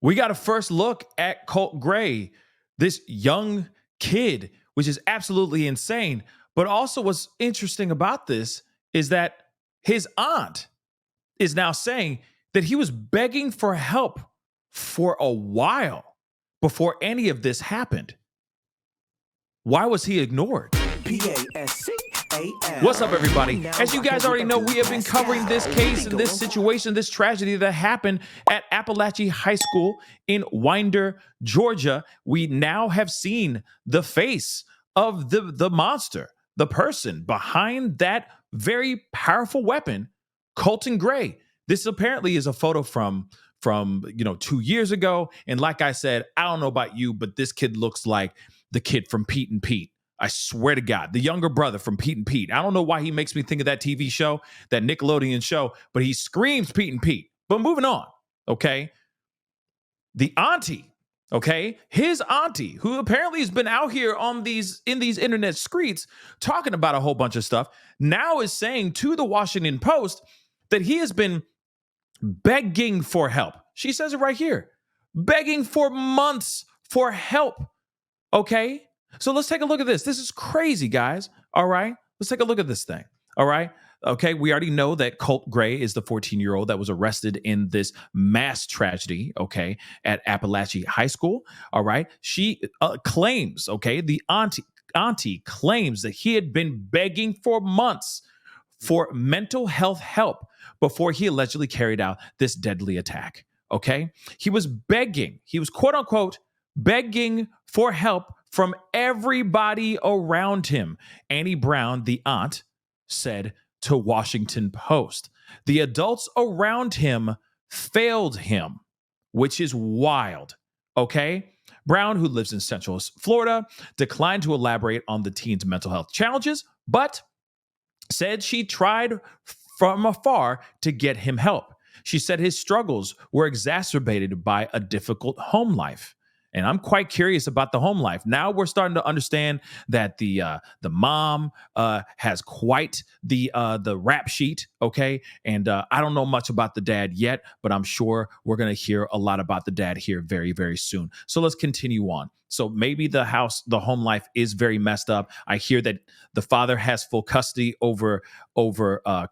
we got a first look at Colt Gray, this young kid, which is absolutely insane. But also, what's interesting about this is that his aunt is now saying that he was begging for help for a while before any of this happened. Why was he ignored? Pascal. What's up, everybody? As you guys already know, we have been covering this case and this situation, this tragedy that happened at Apalachee High School in Winder, Georgia. We now have seen the face of the monster, the person behind that very powerful weapon, Colton Gray. This apparently is a photo from 2 years ago. And like I said, I don't know about you, but this kid looks like the kid from Pete and Pete. I swear to God, the younger brother from Pete and Pete. I don't know why he makes me think of that TV show, that Nickelodeon show, but he screams Pete and Pete. But moving on, okay? The auntie, okay? His auntie, who apparently has been out here in these internet streets talking about a whole bunch of stuff, now is saying to the Washington Post that he has been begging for help. She says it right here. Begging for months for help, okay? So let's take a look at this. This is crazy, guys. All right. Let's take a look at this thing. All right. Okay. We already know that Colt Gray is the 14-year-old that was arrested in this mass tragedy. Okay. At Apalachee High School. All right. She claims, okay, the auntie claims that he had been begging for months for mental health help before he allegedly carried out this deadly attack. Okay. He was begging. He was quote unquote begging for help from everybody around him. Annie Brown, the aunt, said to Washington Post, the adults around him failed him, which is wild. Okay. Brown, who lives in Central Florida, declined to elaborate on the teen's mental health challenges, but said she tried from afar to get him help. She said his struggles were exacerbated by a difficult home life. And I'm quite curious about the home life. Now we're starting to understand that the mom has quite the rap sheet, okay? And I don't know much about the dad yet, but I'm sure we're going to hear a lot about the dad here very, very soon. So let's continue on. So maybe the home life is very messed up. I hear that the father has full custody over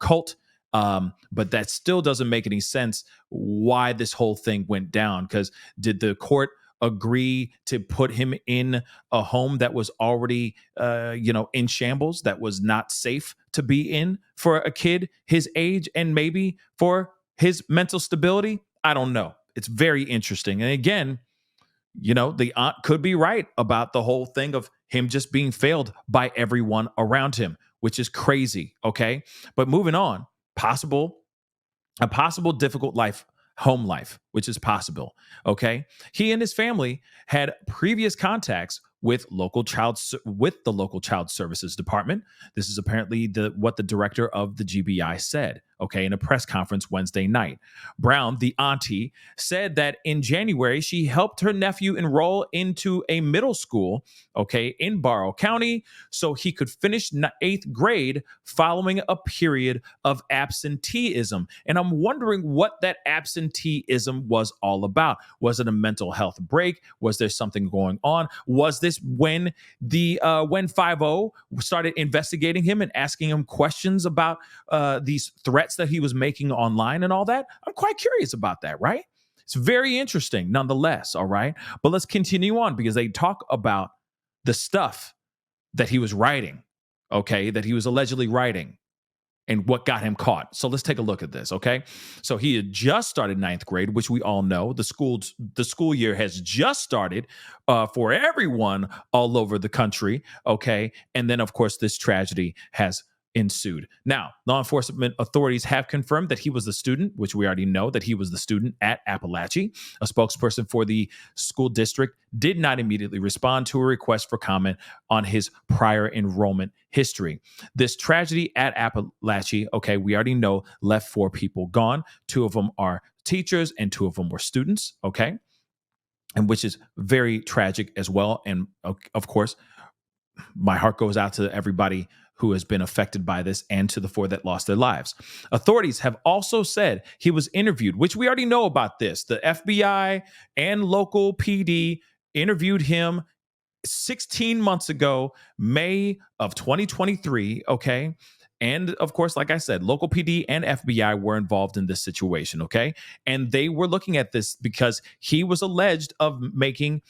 Colt. But that still doesn't make any sense why this whole thing went down. Because did the court agree to put him in a home that was already, in shambles, that was not safe to be in for a kid his age and maybe for his mental stability? I don't know. It's very interesting. And again, the aunt could be right about the whole thing of him just being failed by everyone around him, which is crazy. Okay. But moving on, a possible difficult home life, which is possible. Okay. He and his family had previous contacts with the local child services department. This is apparently what the director of the GBI said, okay, in a press conference Wednesday night. Brown, the auntie, said that in January, she helped her nephew enroll into a middle school, okay, in Barrow County, so he could finish 8th grade following a period of absenteeism. And I'm wondering what that absenteeism was all about. Was it a mental health break? Was there something going on? Was this when when 5-0 started investigating him and asking him questions about these threats that he was making online and all that? I'm quite curious about that, right? It's very interesting nonetheless, all right? But let's continue on because they talk about the stuff that he was writing, okay, that he was allegedly writing and what got him caught. So let's take a look at this, okay? So he had just started 9th grade, which we all know. The school year has just started for everyone all over the country, okay? And then, of course, this tragedy has ensued. Now, law enforcement authorities have confirmed that he was the student, which we already know that he was the student at Apalachee. A spokesperson for the school district did not immediately respond to a request for comment on his prior enrollment history. This tragedy at Apalachee, okay, we already know left 4 people gone. 2 of them are teachers and 2 of them were students, okay? And which is very tragic as well. And of course, my heart goes out to everybody who has been affected by this and to the 4 that lost their lives. Authorities have also said he was interviewed, which we already know about this. The FBI and local PD interviewed him 16 months ago, May of 2023, okay? And of course, like I said, local PD and FBI were involved in this situation, okay? And they were looking at this because he was alleged of making,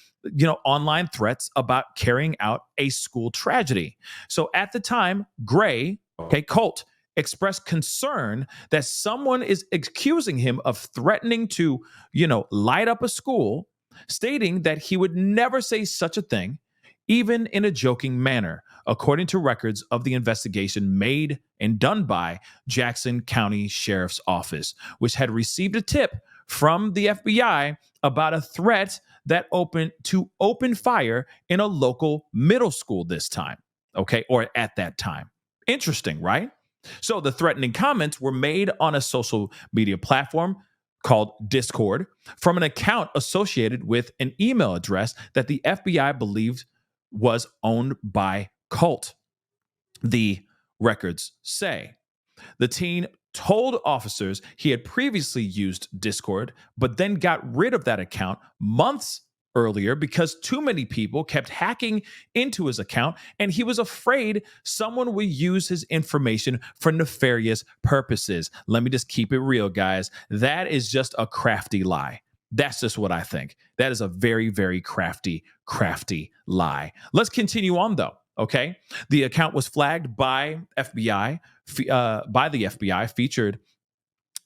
online threats about carrying out a school tragedy. So at the time, Gray, okay, Colt, expressed concern that someone is accusing him of threatening to, light up a school, stating that he would never say such a thing, even in a joking manner, according to records of the investigation made and done by Jackson County Sheriff's Office, which had received a tip from the FBI about a threat that open fire in a local middle school this time, okay, or at that time. Interesting, right? So the threatening comments were made on a social media platform called Discord from an account associated with an email address that the FBI believed was owned by Colt. The records say the teen told officers he had previously used Discord, but then got rid of that account months earlier because too many people kept hacking into his account, and he was afraid someone would use his information for nefarious purposes. Let me just keep it real, guys. That is just a crafty lie. That's just what I think. That is a very, very crafty lie. Let's continue on, though. Okay, the account was flagged by FBI. By the FBI, featured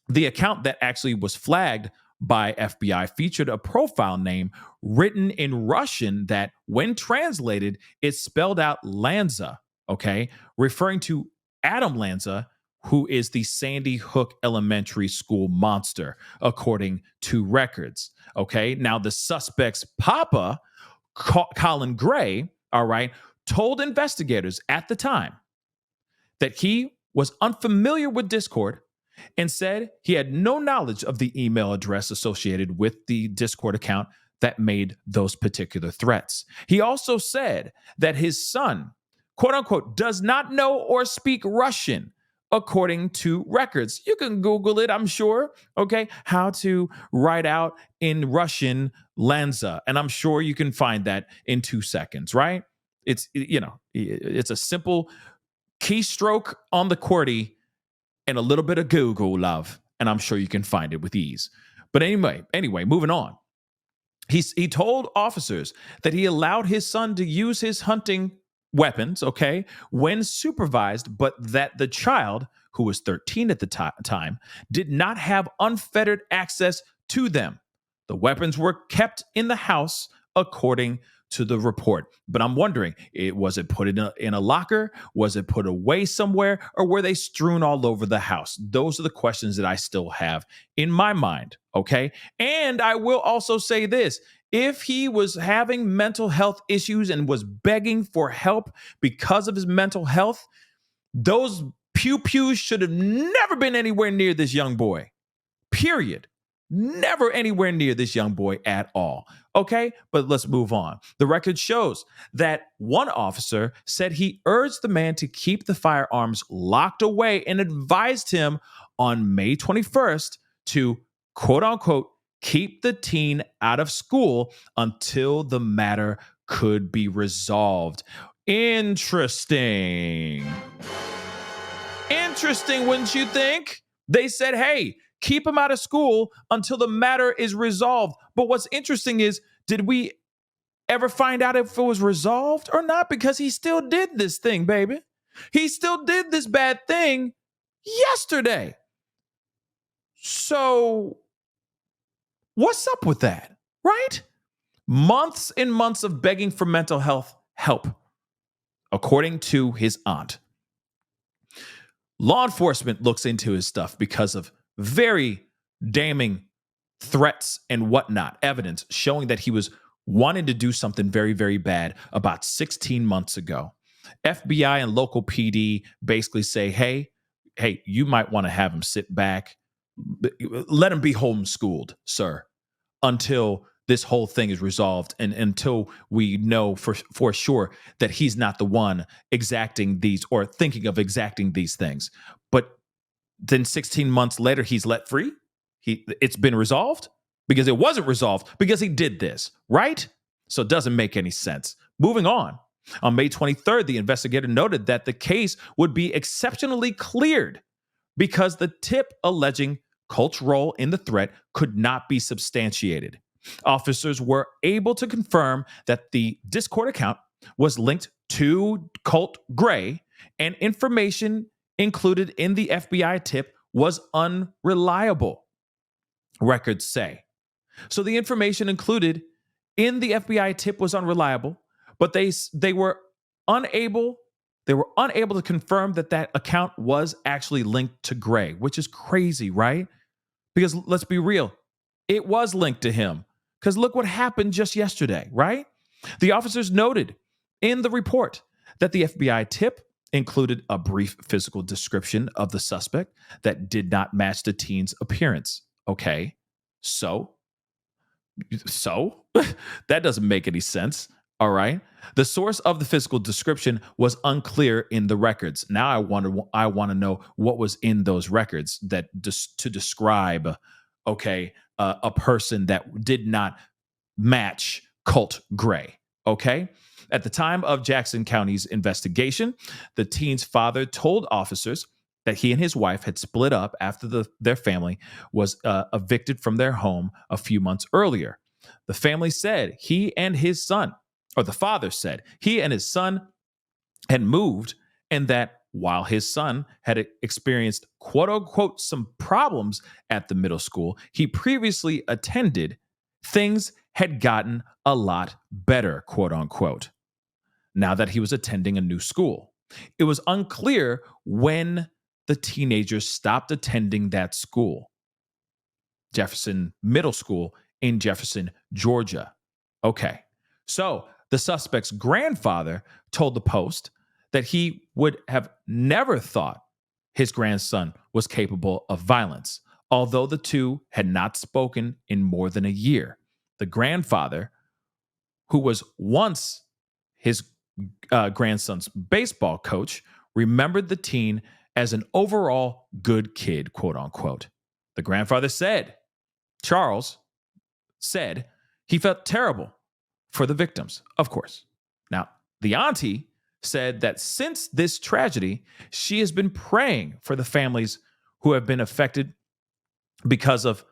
the account that actually was flagged by FBI featured a profile name written in Russian that, when translated, it spelled out Lanza. Okay, referring to Adam Lanza, who is the Sandy Hook Elementary School monster, according to records. Okay, now the suspect's papa, Colin Gray, all right, told investigators at the time that he was unfamiliar with Discord and said he had no knowledge of the email address associated with the Discord account that made those particular threats. He also said that his son, quote unquote, does not know or speak Russian, according to records. You can Google it, I'm sure, okay, how to write out in Russian Lanza, and I'm sure you can find that in 2 seconds, right? It's a simple keystroke on the QWERTY and a little bit of Google, love, and I'm sure you can find it with ease. But anyway, moving on. He told officers that he allowed his son to use his hunting weapons, okay, when supervised, but that the child, who was 13 at the time, did not have unfettered access to them. The weapons were kept in the house, according to the report. But I'm wondering, was it put in a locker? Was it put away somewhere? Or were they strewn all over the house? Those are the questions that I still have in my mind, okay? And I will also say this. If he was having mental health issues and was begging for help because of his mental health, those pew-pews should have never been anywhere near this young boy. Period. Never anywhere near this young boy at all. Okay, but let's move on. The record shows that one officer said he urged the man to keep the firearms locked away and advised him on May 21st to, quote unquote, keep the teen out of school until the matter could be resolved. Interesting. Interesting, wouldn't you think? They said, hey, keep him out of school until the matter is resolved. But what's interesting is, did we ever find out if it was resolved or not? Because he still did this thing, baby. He still did this bad thing yesterday. So what's up with that, right? Months and months of begging for mental health help, according to his aunt. Law enforcement looks into his stuff because of very damning threats and whatnot, evidence showing that he was wanting to do something very, very bad about 16 months ago. FBI and local PD basically say, hey, you might want to have him sit back. Let him be homeschooled, sir, until this whole thing is resolved, and until we know for sure that he's not the one exacting these or thinking of exacting these things. But then 16 months later, he's let free. It's been resolved because it wasn't resolved because he did this, right? So it doesn't make any sense. Moving on. On May 23rd, the investigator noted that the case would be exceptionally cleared because the tip alleging Colt's role in the threat could not be substantiated. Officers were able to confirm that the Discord account was linked to Colt Gray, and information included in the FBI tip was unreliable, records say. So the information included in the FBI tip was unreliable, but they were unable to confirm that account was actually linked to Gray, which is crazy, right? Because let's be real, it was linked to him. Because look what happened just yesterday, right? The officers noted in the report that the FBI tip included a brief physical description of the suspect that did not match the teen's appearance. Okay, so that doesn't make any sense. All right. The source of the physical description was unclear in the records. Now I want to know what was in those records that to describe, a person that did not match Colt Gray. Okay. At the time of Jackson County's investigation, the teen's father told officers that he and his wife had split up after their family was evicted from their home a few months earlier. The family said the father said he and his son had moved, and that while his son had experienced quote unquote some problems at the middle school he previously attended, things had gotten a lot better, quote unquote, now that he was attending a new school. It was unclear when the teenagers stopped attending that school, Jefferson Middle School in Jefferson, Georgia. Okay, so the suspect's grandfather told the Post that he would have never thought his grandson was capable of violence, although the two had not spoken in more than a year. The grandfather, who was once his grandson's baseball coach, remembered the teen as an overall good kid, quote unquote. The grandfather said, Charles said, he felt terrible for the victims, of course. Now, the auntie said that since this tragedy, she has been praying for the families who have been affected because of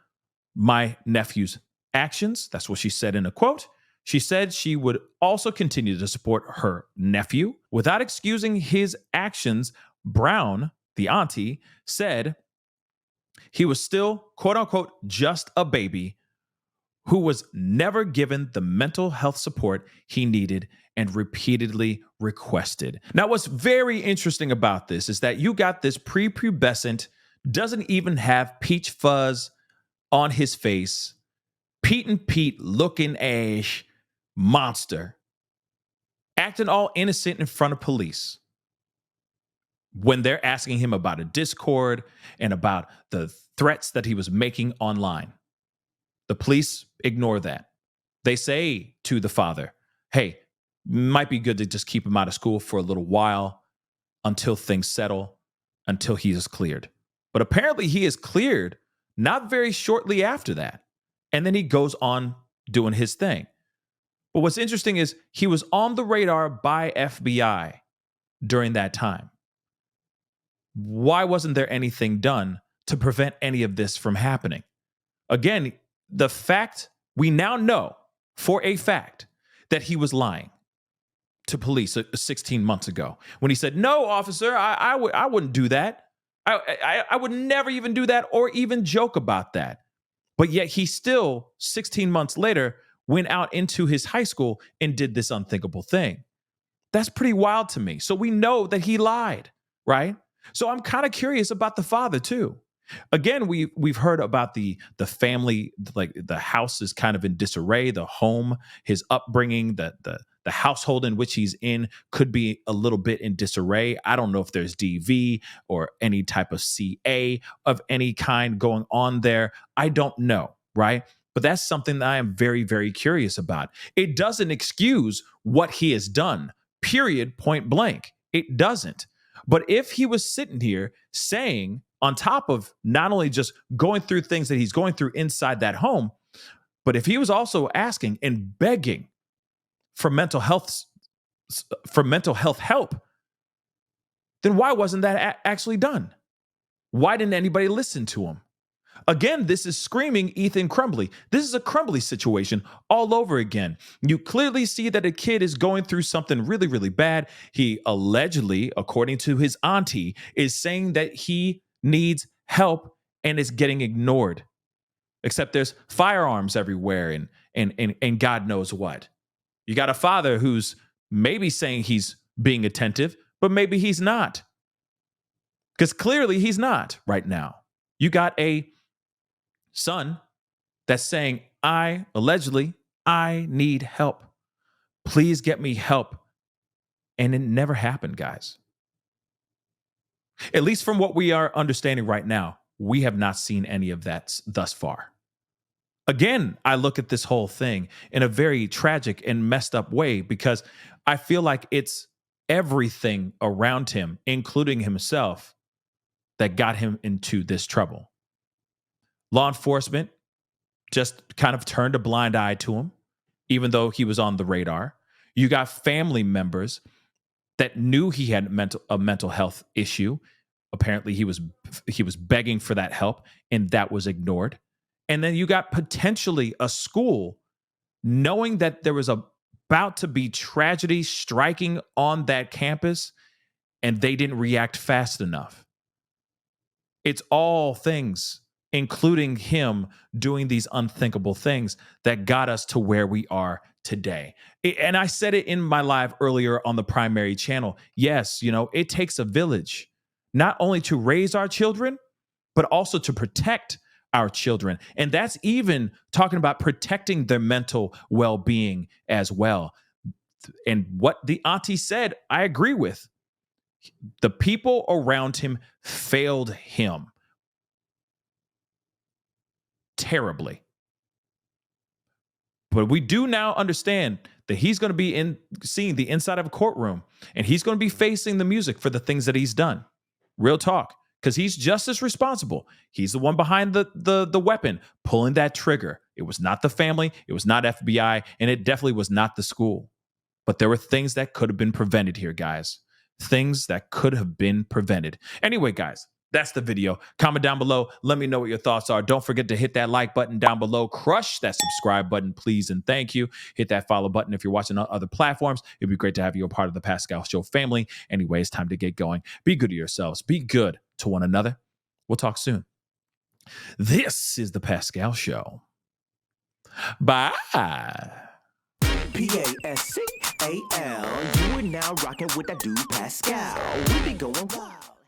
my nephew's actions. That's what she said in a quote. She said she would also continue to support her nephew without excusing his actions. Brown, the auntie, said he was still, quote unquote, just a baby who was never given the mental health support he needed and repeatedly requested. Now, what's very interesting about this is that you got this prepubescent, doesn't even have peach fuzz on his face, Pete and Pete looking ass monster, acting all innocent in front of police when they're asking him about a Discord and about the threats that he was making online. The police ignore that. They say to the father, hey, might be good to just keep him out of school for a little while until things settle, until he is cleared. But apparently he is cleared not very shortly after that. And then he goes on doing his thing. But what's interesting is he was on the radar by FBI during that time. Why wasn't there anything done to prevent any of this from happening? Again, the fact we now know for a fact that he was lying to police 16 months ago when he said, no, officer, I wouldn't do that. I would never even do that or even joke about that. But yet he still, 16 months later, went out into his high school and did this unthinkable thing. That's pretty wild to me. So we know that he lied, right? So I'm kind of curious about the father too. Again, we've heard about the family, like the house is kind of in disarray, the home, his upbringing, the household in which he's in could be a little bit in disarray. I don't know if there's DV or any type of CA of any kind going on there. I don't know, right? But that's something that I am very, very curious about. It doesn't excuse what he has done, period, point blank. It doesn't. But if he was sitting here saying, on top of not only just going through things that he's going through inside that home, but if he was also asking and begging for mental health help, then why wasn't that actually done? Why didn't anybody listen to him? Again, this is screaming Ethan Crumbly. This is a Crumbly situation all over again. You clearly see that a kid is going through something really, really bad. He allegedly, according to his auntie, is saying that he needs help and is getting ignored. Except there's firearms everywhere and God knows what. You got a father who's maybe saying he's being attentive, but maybe he's not. Because clearly he's not right now. You got a son that's saying, I need help. Please get me help. And it never happened, guys. At least from what we are understanding right now, we have not seen any of that thus far. Again, I look at this whole thing in a very tragic and messed up way because I feel like it's everything around him, including himself, that got him into this trouble. Law enforcement just kind of turned a blind eye to him, even though he was on the radar. You got family members that knew he had a mental health issue. Apparently, he was begging for that help, and that was ignored. And then you got potentially a school knowing that there was about to be tragedy striking on that campus, and they didn't react fast enough. It's all things, including him doing these unthinkable things, that got us to where we are today. And I said it in my live earlier on the primary channel. Yes, it takes a village, not only to raise our children, but also to protect our children. And that's even talking about protecting their mental well-being as well. And what the auntie said, I agree with. The people around him failed him terribly. But we do now understand that he's going to be seeing the inside of a courtroom, and he's going to be facing the music for the things that he's done. Real talk. Because he's just as responsible. He's the one behind the weapon, pulling that trigger. It was not the family, it was not FBI, and it definitely was not the school. But there were things that could have been prevented here, guys. Things that could have been prevented. Anyway, guys, that's the video. Comment down below. Let me know what your thoughts are. Don't forget to hit that like button down below. Crush that subscribe button, please, and thank you. Hit that follow button if you're watching on other platforms. It'd be great to have you a part of the Pascal Show family. Anyway, it's time to get going. Be good to yourselves. Be good to one another. We'll talk soon. This is the Pascal Show. Bye. Pascal, you are now rocking with that dude Pascal. We be going wild.